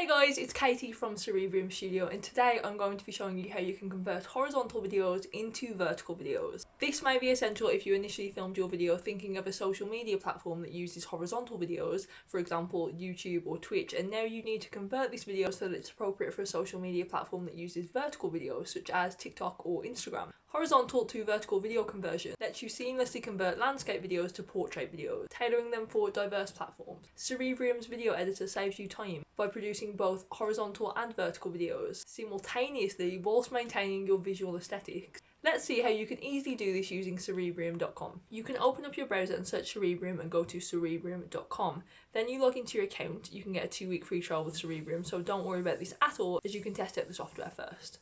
Hey guys, it's Katie from Cerebrium Studio, and today I'm going to be showing you how you can convert horizontal videos into vertical videos. This may be essential if you initially filmed your video thinking of a social media platform that uses horizontal videos, for example YouTube or Twitch, and now you need to convert this video so that it's appropriate for a social media platform that uses vertical videos such as TikTok or Instagram. Horizontal to vertical video conversion lets you seamlessly convert landscape videos to portrait videos, tailoring them for diverse platforms. Cerebrium's video editor saves you time by producing both horizontal and vertical videos simultaneously whilst maintaining your visual aesthetics. Let's see how you can easily do this using Cerebrium.com. You can open up your browser and search Cerebrium and go to Cerebrium.com. Then you log into your account. You can get a 2-week free trial with Cerebrium, so don't worry about this at all, as you can test out the software first.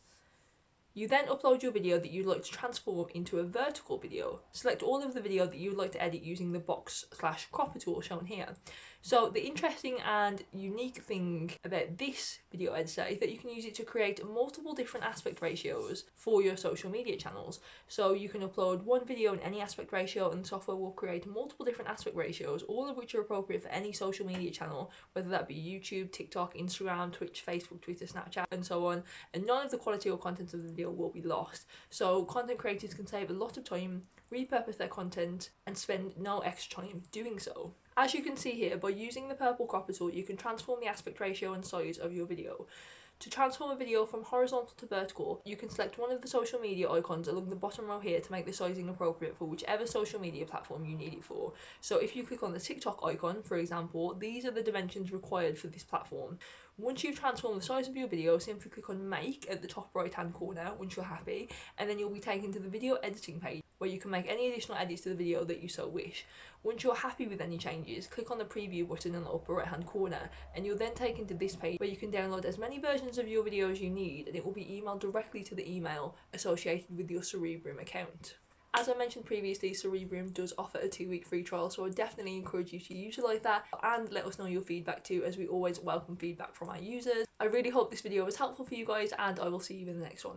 You then upload your video that you'd like to transform into a vertical video. Select all of the video that you'd like to edit using the box/cropper tool shown here. So the interesting and unique thing about this video editor is that you can use it to create multiple different aspect ratios for your social media channels. So you can upload one video in any aspect ratio and the software will create multiple different aspect ratios, all of which are appropriate for any social media channel, whether that be YouTube, TikTok, Instagram, Twitch, Facebook, Twitter, Snapchat, and so on. And none of the quality or content of the video will be lost. So content creators can save a lot of time, repurpose their content, and spend no extra time doing so. As you can see here, by using the purple cropper tool, you can transform the aspect ratio and size of your video. To transform a video from horizontal to vertical, you can select one of the social media icons along the bottom row here to make the sizing appropriate for whichever social media platform you need it for. So if you click on the TikTok icon, for example, these are the dimensions required for this platform. Once you've transformed the size of your video, simply click on Make at the top right hand corner once you're happy, and then you'll be taken to the video editing page where you can make any additional edits to the video that you so wish. Once you're happy with any changes, click on the preview button in the upper right hand corner, and you'll then taken to this page where you can download as many versions of your video as you need, and it will be emailed directly to the email associated with your Cerebrium account. As I mentioned previously, Cerebrium does offer a 2-week free trial, so I definitely encourage you to utilise that and let us know your feedback too, as we always welcome feedback from our users. I really hope this video was helpful for you guys, and I will see you in the next one.